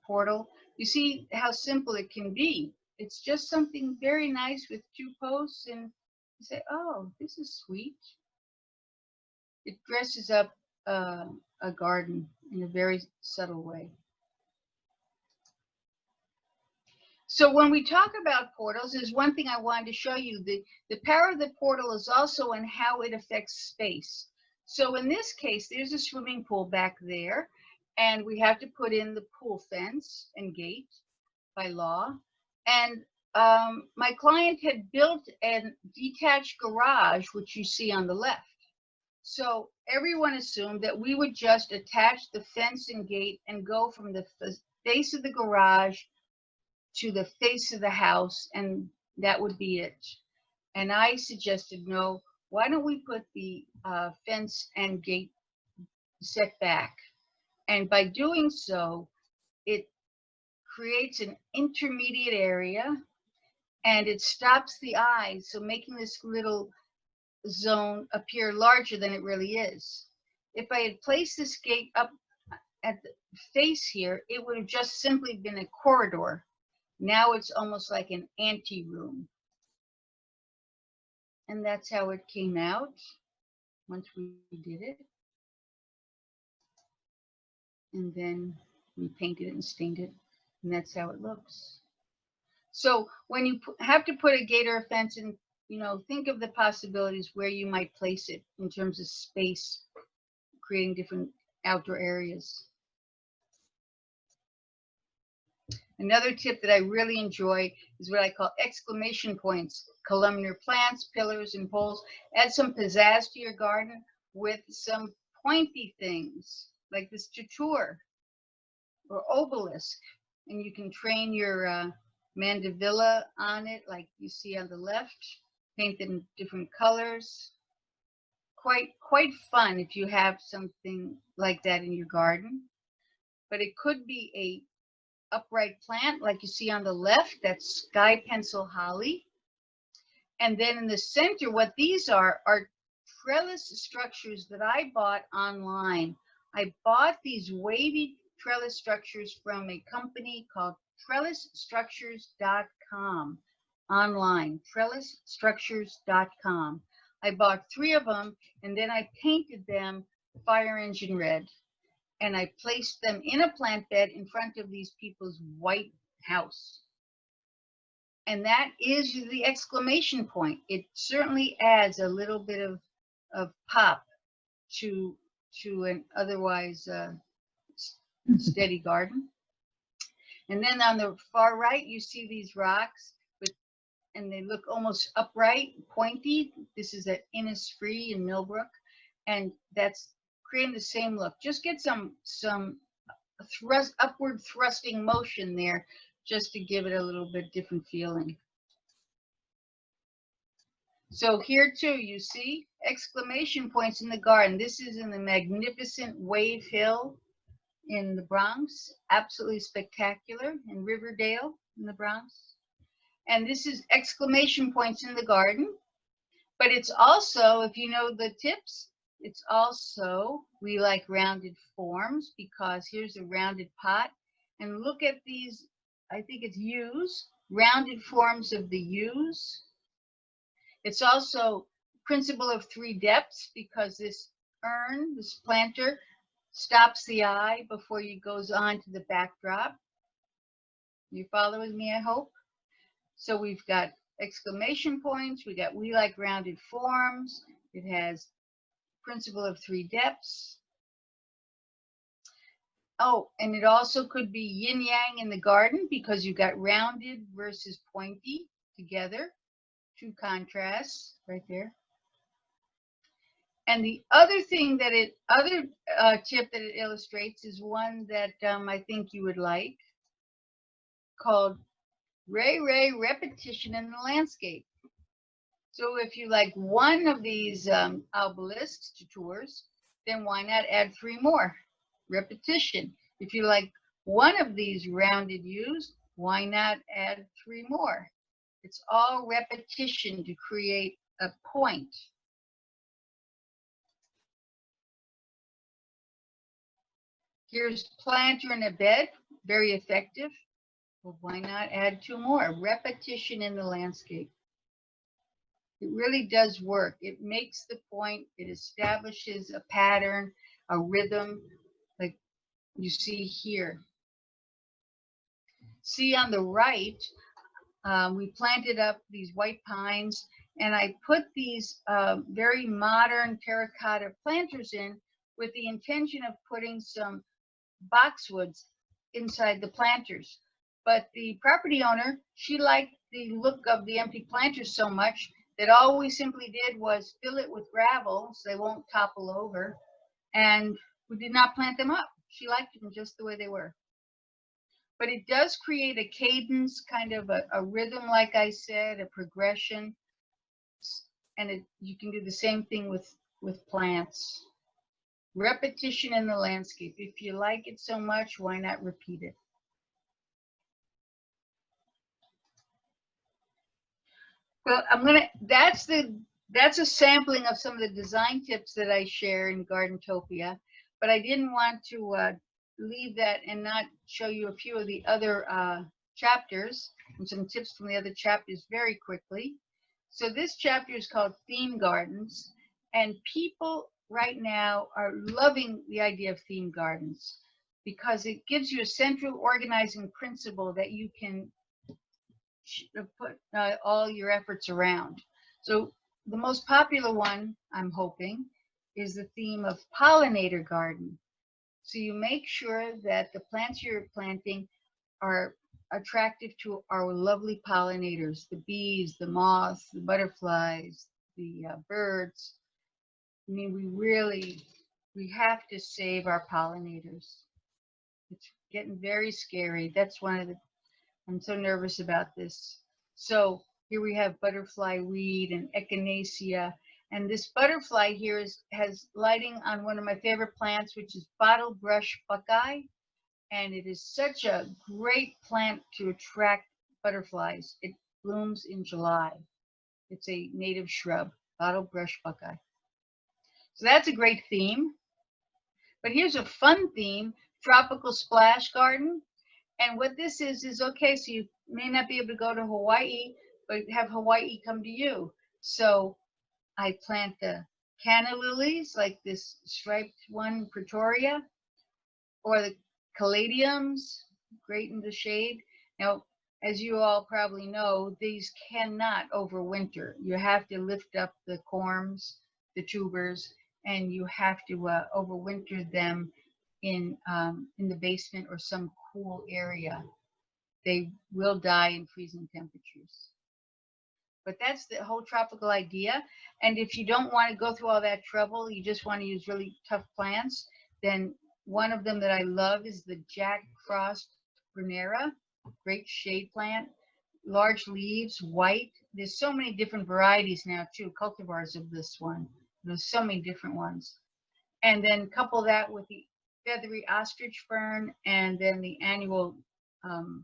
B: portal, you see how simple it can be. It's just something very nice with two posts, and you say, oh, this is sweet. it dresses up a garden in a very subtle way. So when we talk about portals, there's one thing I wanted to show you. The power of the portal is also in how it affects space. So in this case, there's a swimming pool back there, and we have to put in the pool fence and gate by law. And my client had built a detached garage, which you see on the left. So everyone assumed that we would just attach the fence and gate and go from the face of the garage to the face of the house, and that would be it. And I suggested, no, why don't we put the fence and gate set back? And by doing so, it creates an intermediate area and it stops the eye, so making this little zone appear larger than it really is. If I had placed this gate up at the face here, it would have just simply been a corridor. Now it's almost like an anteroom. And that's how it came out once we did it. And then we painted it and stained it, and that's how it looks. So when you have to put a gate or a fence in, you know, think of the possibilities where you might place it in terms of space, creating different outdoor areas. Another tip that I really enjoy is what I call exclamation points, columnar plants, pillars, and poles. Add some pizzazz to your garden with some pointy things like this tutor or obelisk, and you can train your mandevilla on it like you see on the left, paint them in different colors. Quite fun if you have something like that in your garden. But it could be a upright plant like you see on the left, that's sky pencil holly. And then in the center, what these are trellis structures that I bought online. I bought these wavy trellis structures from a company called trellisstructures.com online, trellisstructures.com. I bought 3 of them and then I painted them fire engine red. And I placed them in a plant bed in front of these people's white house. And that is the exclamation point. It certainly adds a little bit of pop to an otherwise steady garden. And then on the far right, you see these rocks, and they look almost upright, pointy. This is at Innisfree in Millbrook, and that's creating the same look. Just get some upward thrusting motion there, just to give it a little bit different feeling. So here too, you see exclamation points in the garden. This is in the magnificent Wave Hill in the Bronx, absolutely spectacular, in Riverdale in the Bronx. And this is exclamation points in the garden, but it's also, if you know the tips, it's also, we like rounded forms, because here's a rounded pot. And look at these, I think it's U's, rounded forms of the U's. It's also principle of 3 depths, because this urn, this planter, stops the eye before it goes on to the backdrop. You following me, I hope? So we've got exclamation points, we got we like rounded forms, it has principle of 3 depths. Oh, and it also could be yin yang in the garden, because you've got rounded versus pointy together, 2 contrasts right there. And the other thing that tip that it illustrates is one that I think you would like, called Ray repetition in the landscape. So if you like one of these obelisks to tours, then why not add 3 more? Repetition. If you like one of these rounded U's, why not add 3 more? It's all repetition to create a point. Here's planter in a bed, very effective. Well, why not add 2 more? Repetition in the landscape. It really does work. It makes the point. It establishes a pattern, a rhythm, like you see here. See on the right, we planted up these white pines, and I put these very modern terracotta planters in with the intention of putting some boxwoods inside the planters. But the property owner, she liked the look of the empty planters so much that all we simply did was fill it with gravel so they won't topple over, and we did not plant them up. She liked them just the way they were. But it does create a cadence, kind of a rhythm, like I said, a progression. And you can do the same thing with plants. Repetition in the landscape. If you like it so much, why not repeat it? Well, that's a sampling of some of the design tips that I share in Gardentopia, but I didn't want to leave that and not show you a few of the other chapters and some tips from the other chapters very quickly. So this chapter is called Theme Gardens, and people right now are loving the idea of theme gardens because it gives you a central organizing principle that you can put all your efforts around. So the most popular one, I'm hoping, is the theme of pollinator garden. So you make sure that the plants you're planting are attractive to our lovely pollinators, the bees, the moths, the butterflies, the birds. I mean, we have to save our pollinators. It's getting very scary. That's one of the, I'm so nervous about this. So here we have butterfly weed and echinacea. And this butterfly here has lighting on one of my favorite plants, which is bottle brush buckeye. And it is such a great plant to attract butterflies. It blooms in July. It's a native shrub, bottle brush buckeye. So that's a great theme. But here's a fun theme, tropical splash garden. And what this is okay, so you may not be able to go to Hawaii, but have Hawaii come to you. So I plant the canna lilies, like this striped one, Pretoria, or the caladiums, great in the shade. Now, as you all probably know, these cannot overwinter. You have to lift up the corms, the tubers, and you have to overwinter them in the basement or some cool area. They will die in freezing temperatures. But that's the whole tropical idea. And if you don't want to go through all that trouble, you just want to use really tough plants, then one of them that I love is the Jack Frost Granera, great shade plant, large leaves, white. There's so many different varieties now too, cultivars of this one. There's so many different ones. And then couple that with the feathery ostrich fern and then the annual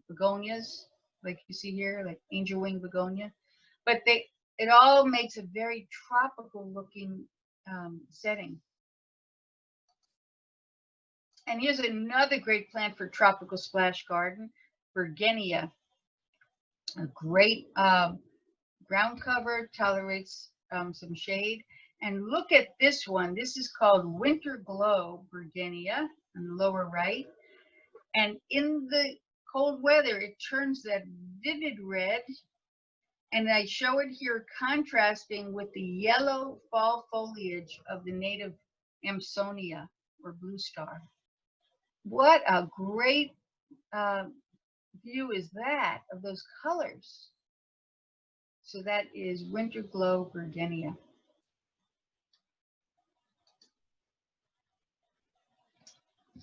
B: begonias, like you see here, like angel wing begonia. But it all makes a very tropical looking setting. And here's another great plant for tropical splash garden, Bergenia. A great ground cover, tolerates some shade. And look at this one. This is called Winter Glow Bergenia on the lower right. And in the cold weather, it turns that vivid red. And I show it here contrasting with the yellow fall foliage of the native Amsonia or blue star. What a great view is that of those colors. So that is Winter Glow Bergenia.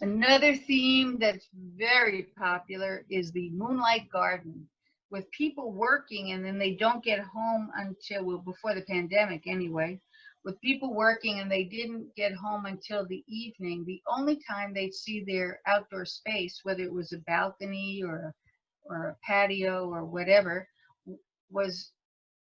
B: Another theme that's very popular is the moonlight garden, with people working and then they don't get home until, well, before the pandemic anyway, with people working and they didn't get home until the evening. The only time they'd see their outdoor space, whether it was a balcony or a patio or whatever, was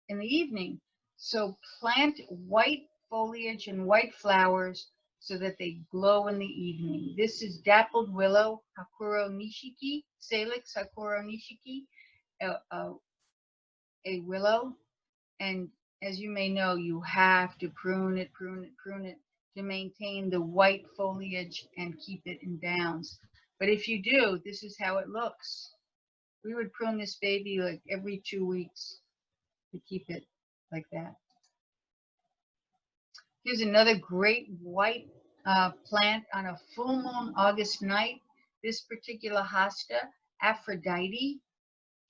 B: in the evening. So plant white foliage and white flowers so that they glow in the evening. This is dappled willow, Hakuro nishiki, Salix Hakuro nishiki, a willow, and as you may know, you have to prune it to maintain the white foliage and keep it in bounds. But if you do, this is how it looks. We would prune this baby like every 2 weeks to keep it like that. Here's another great white plant on a full moon August night. This particular hosta, Aphrodite,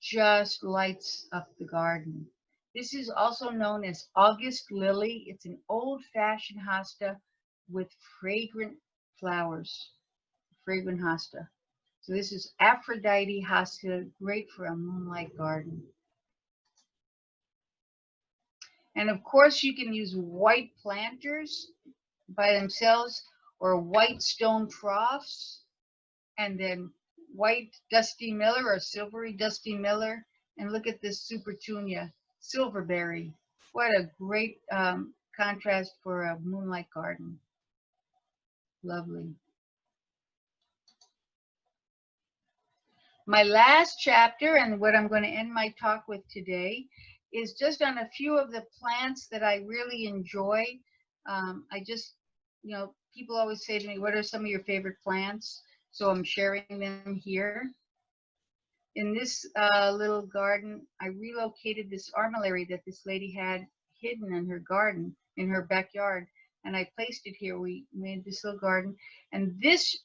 B: just lights up the garden. This is also known as August lily. It's an old-fashioned hosta with fragrant flowers, fragrant hosta. So this is Aphrodite hosta, great for a moonlight garden. And of course, you can use white planters by themselves or white stone troughs, and then white dusty miller or silvery dusty miller. And look at this supertunia, silverberry. What a great contrast for a moonlight garden. Lovely. My last chapter, and what I'm going to end my talk with today, is just on a few of the plants that I really enjoy. I just, people always say to me, what are some of your favorite plants? So I'm sharing them here. In this little garden, I relocated this armillary that this lady had hidden in her garden, in her backyard, and I placed it here. We made this little garden, and this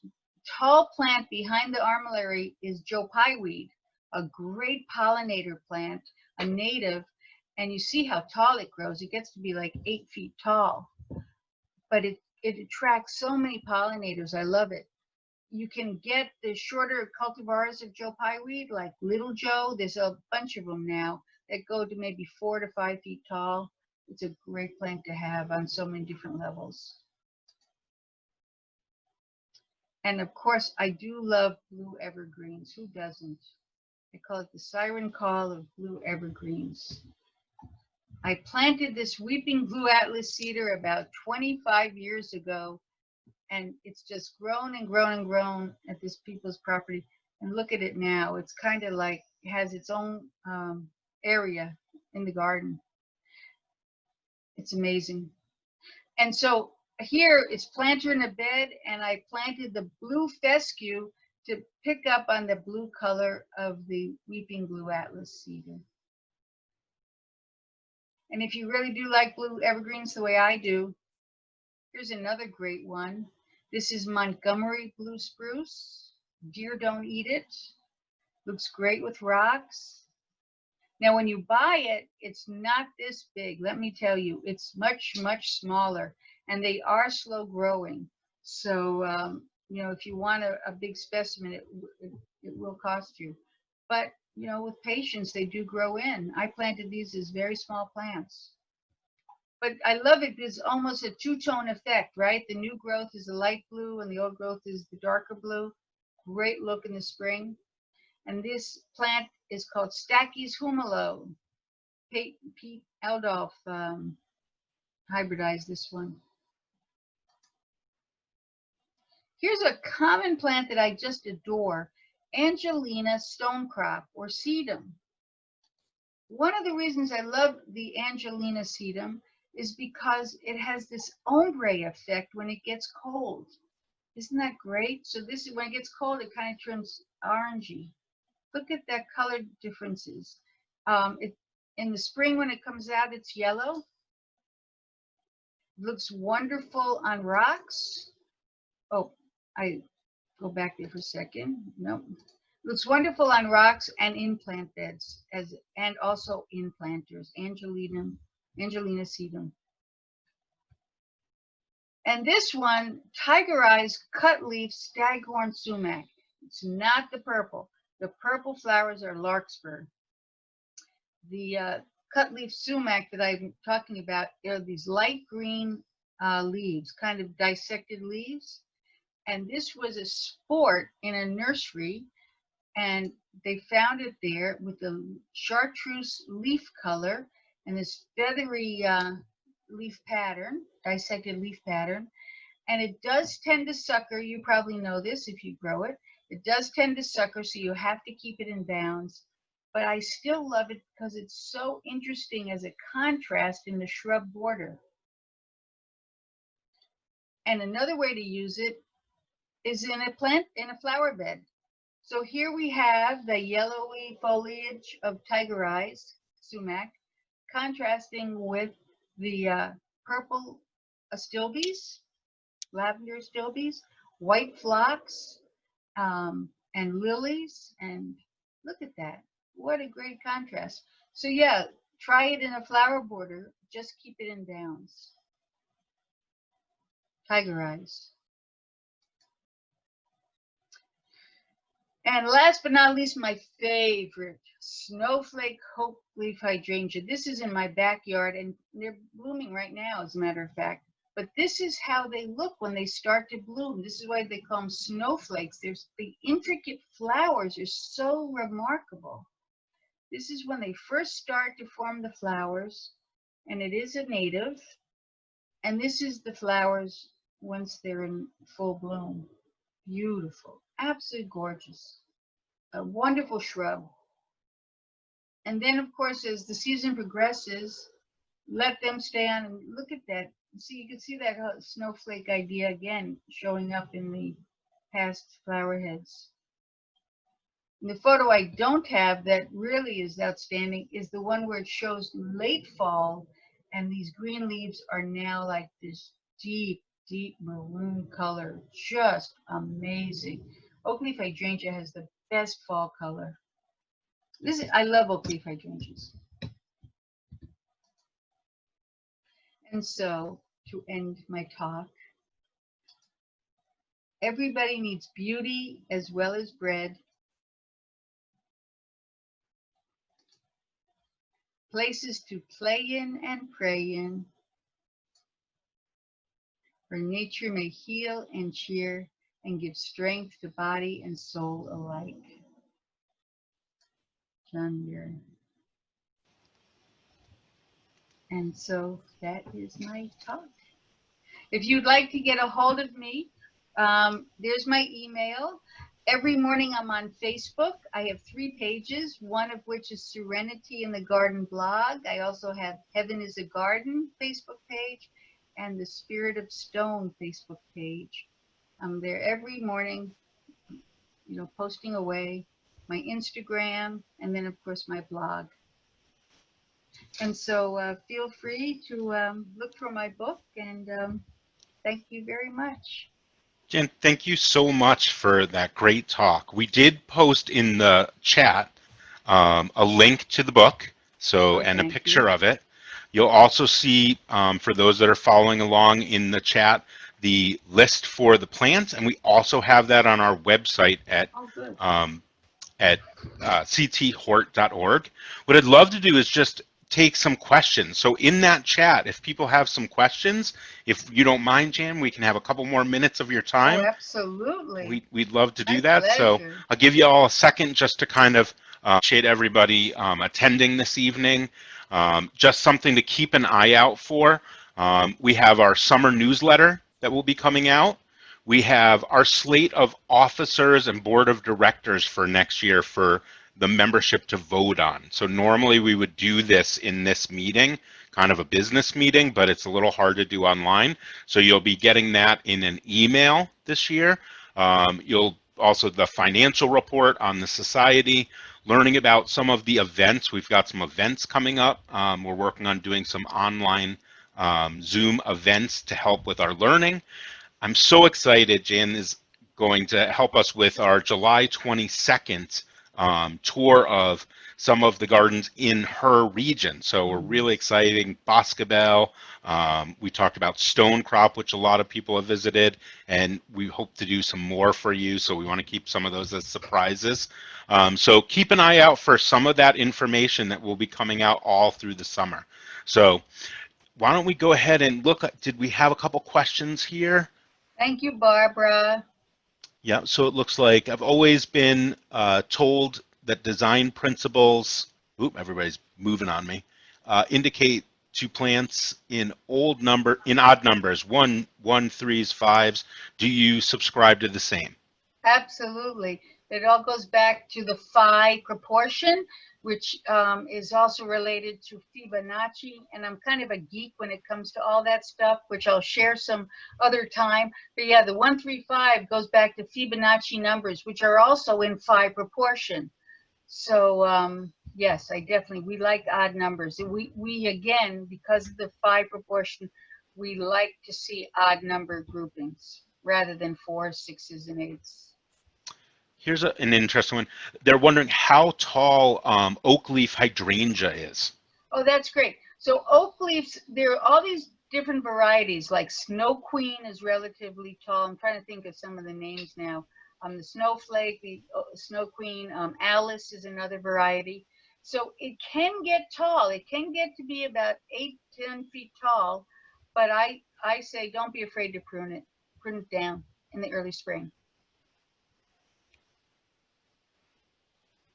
B: tall plant behind the armillary is Joe Pye weed, a great pollinator plant, a native, and you see how tall it grows. It gets to be like 8 feet tall, but it attracts so many pollinators. I love it. You can get the shorter cultivars of Joe Pye weed, like Little Joe. There's a bunch of them now that go to maybe 4 to 5 feet tall. It's a great plant to have on so many different levels. And of course, I do love blue evergreens. Who doesn't? I call it the siren call of blue evergreens. I planted this weeping blue atlas cedar about 25 years ago, and it's just grown and grown and grown at this people's property. And look at it now. It's kind of like it has its own area in the garden. It's amazing. And so here it's planter in a bed, and I planted the blue fescue to pick up on the blue color of the weeping blue atlas cedar. And if you really do like blue evergreens the way I do, here's another great one. This is Montgomery blue spruce. Deer don't eat it. Looks great with rocks. Now, when you buy it, it's not this big. Let me tell you, it's much, much smaller, and they are slow growing. So, if you want a big specimen, it will cost you. But, with patience, they do grow in. I planted these as very small plants. But I love it. There's almost a two-tone effect, right? The new growth is the light blue and the old growth is the darker blue. Great look in the spring. And this plant is called Stachy's humalo. Pete Eldolf hybridized this one. Here's a common plant that I just adore, Angelina stonecrop or sedum. One of the reasons I love the Angelina sedum is because it has this ombre effect when it gets cold. Isn't that great? So this is when it gets cold, it kind of turns orangey. Look at that color differences. In the spring when it comes out, it's yellow. It looks wonderful on rocks. Oh, I go back there for a second. Nope. Looks wonderful on rocks and in plant beds, and also in planters. Angelina sedum. And this one, tiger eyes cut leaf staghorn sumac. It's not the purple. The purple flowers are larkspur. The cut leaf sumac that I'm talking about are these light green leaves, kind of dissected leaves. And this was a sport in a nursery, and they found it there with the chartreuse leaf color and this feathery leaf pattern, dissected leaf pattern. And it does tend to sucker. You probably know this if you grow it. It does tend to sucker, so you have to keep it in bounds. but I still love it because it's so interesting as a contrast in the shrub border. And another way to use it is in a flower bed. So here we have the yellowy foliage of tiger eyes, sumac, contrasting with the purple astilbes, lavender astilbes, white phlox, and lilies. And look at that. What a great contrast. So yeah, try it in a flower border. Just keep it in downs. Tiger eyes. And last but not least, my favorite, snowflake hope leaf hydrangea. This is in my backyard and they're blooming right now, as a matter of fact. But this is how they look when they start to bloom. This is why they call them snowflakes. There's the intricate flowers are so remarkable. This is when they first start to form the flowers, and it is a native. And this is the flowers once they're in full bloom. Beautiful, absolutely gorgeous. A wonderful shrub. And then, of course, as the season progresses, let them stay on and look at that. See, you can see that snowflake idea again showing up in the past flower heads. And the photo I don't have that really is outstanding is the one where it shows late fall and these green leaves are now like this deep, deep maroon color. Just amazing. Oak leaf hydrangea has the best fall color. I love oak leaf hydrangeas. And so, to end my talk, everybody needs beauty as well as bread. Places to play in and pray in, where nature may heal and cheer and give strength to body and soul alike. John Muir. And so that is my talk. If you'd like to get a hold of me, there's my email. Every morning I'm on Facebook. I have 3 pages, one of which is Serenity in the Garden blog. I also have Heaven is a Garden Facebook page and the Spirit of Stone Facebook page. I'm there every morning, posting away, my Instagram, and then of course my blog. And so feel free to look for my book, and thank you very much.
A: Jen, thank you so much for that great talk. We did post in the chat a link to the book, and a picture of it. You'll also see, for those that are following along in the chat, the list for the plants, and we also have that on our website at cthort.org. What I'd love to do is just take some questions. So in that chat, if people have some questions, if you don't mind, Jan, we can have a couple more minutes of your time.
B: Oh, absolutely.
A: We'd love to do that. So I'll give you all a second just to kind of appreciate everybody attending this evening. Just something to keep an eye out for. We have our summer newsletter that will be coming out. We have our slate of officers and board of directors for next year for the membership to vote on. So normally we would do this in this meeting, kind of a business meeting, but it's a little hard to do online. So you'll be getting that in an email this year. You'll also the financial report on the society, learning about some of the events. We've got some events coming up. We're working on doing some online Zoom events to help with our learning. I'm so excited. Jan is going to help us with our July 22nd tour of some of the gardens in her region. So we're really exciting. Boscobel. We talked about Stonecrop, which a lot of people have visited, and we hope to do some more for you. So we want to keep some of those as surprises. So keep an eye out for some of that information that will be coming out all through the summer. So why don't we go ahead and look at, did we have a couple questions here?
B: Thank you, Barbara.
A: Yeah, so it looks like I've always been told that design principles, everybody's moving on me, indicate to plants in odd numbers, 1, 3s, 5s. Do you subscribe to the same?
B: Absolutely. It all goes back to the phi proportion. which is also related to Fibonacci. And I'm kind of a geek when it comes to all that stuff, which I'll share some other time. But yeah, the 135 goes back to Fibonacci numbers, which are also in 5 proportion. So yes, we like odd numbers. We again, because of the 5 proportion, we like to see odd number groupings rather than 4s, 6s, and 8s.
A: Here's an interesting one. They're wondering how tall oak leaf hydrangea is.
B: Oh, that's great. So oak leaves, there are all these different varieties, like Snow Queen is relatively tall. I'm trying to think of some of the names now. The Snowflake, the Snow Queen, Alice is another variety. So it can get tall. It can get to be about 8, 10 feet tall. But I say don't be afraid to prune it down in the early spring.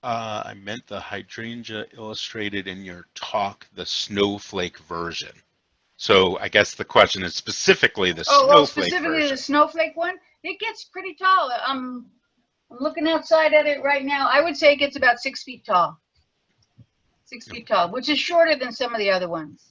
A: I meant the hydrangea illustrated in your talk, the snowflake version. So I guess the question is specifically the snowflake
B: specifically
A: version.
B: the snowflake one. It gets pretty tall. I'm looking outside at it right now. I would say it gets about 6 feet tall. 6 feet tall, which is shorter than some of the other ones.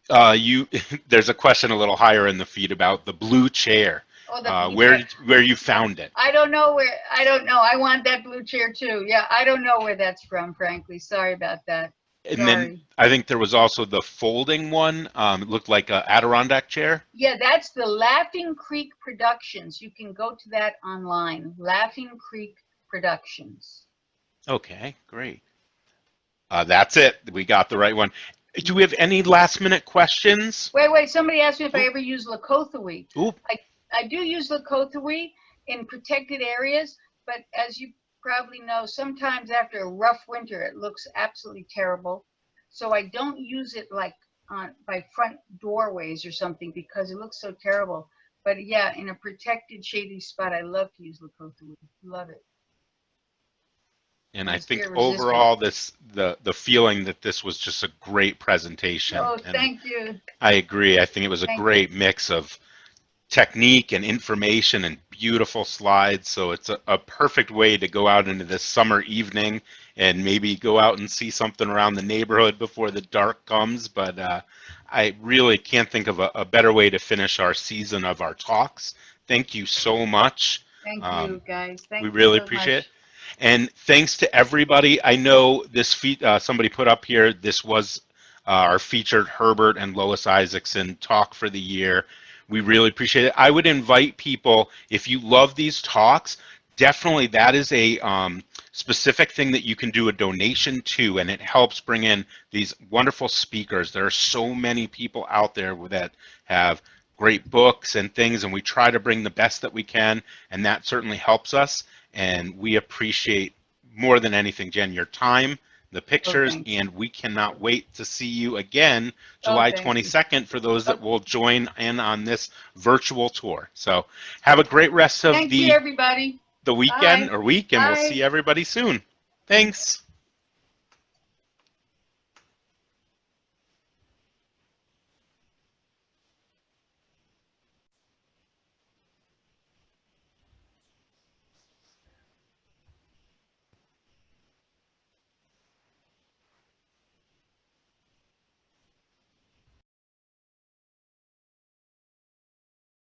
A: There's a question a little higher in the feed about the blue chair.
B: Oh, the blue
A: where
B: chair.
A: where you found it?
B: I don't know where. I don't know. I want that blue chair too. Yeah, I don't know where that's from, frankly. Sorry about that.
A: And then I think there was also the folding one. It looked like an Adirondack chair.
B: Yeah, that's the Laughing Creek Productions. You can go to that online. Laughing Creek Productions.
A: Okay, great. That's it. We got the right one. Do we have any last minute questions?
B: Wait. Somebody asked me if I ever use Lakothawee.
A: Oop.
B: I do use Lakothawee in protected areas, but as you probably know, sometimes after a rough winter, it looks absolutely terrible. So I don't use it like by front doorways or something because it looks so terrible. But yeah, in a protected shady spot, I love to use Lakothawee. Love it.
A: And I think overall, the feeling that this was just a great presentation.
B: Oh, thank you.
A: I agree. I think it was a great mix of technique and information and beautiful slides. So it's a perfect way to go out into this summer evening and maybe go out and see something around the neighborhood before the dark comes. But I really can't think of a better way to finish our season of our talks. Thank you so much.
B: Thank you, guys. Thank you.
A: We really appreciate it. And thanks to everybody. I know this somebody put up here, this was our featured Herbert and Lois Isaacson talk for the year. We really appreciate it. I would invite people, if you love these talks, definitely that is a specific thing that you can do a donation to, and it helps bring in these wonderful speakers. There are so many people out there that have great books and things, and we try to bring the best that we can, and that certainly helps us. And we appreciate more than anything, Jen, your time, the pictures, and we cannot wait to see you again July 22nd for those that will join in on this virtual tour. So have a great rest of
B: everybody.
A: the weekend or week, and we'll see everybody soon. Thanks.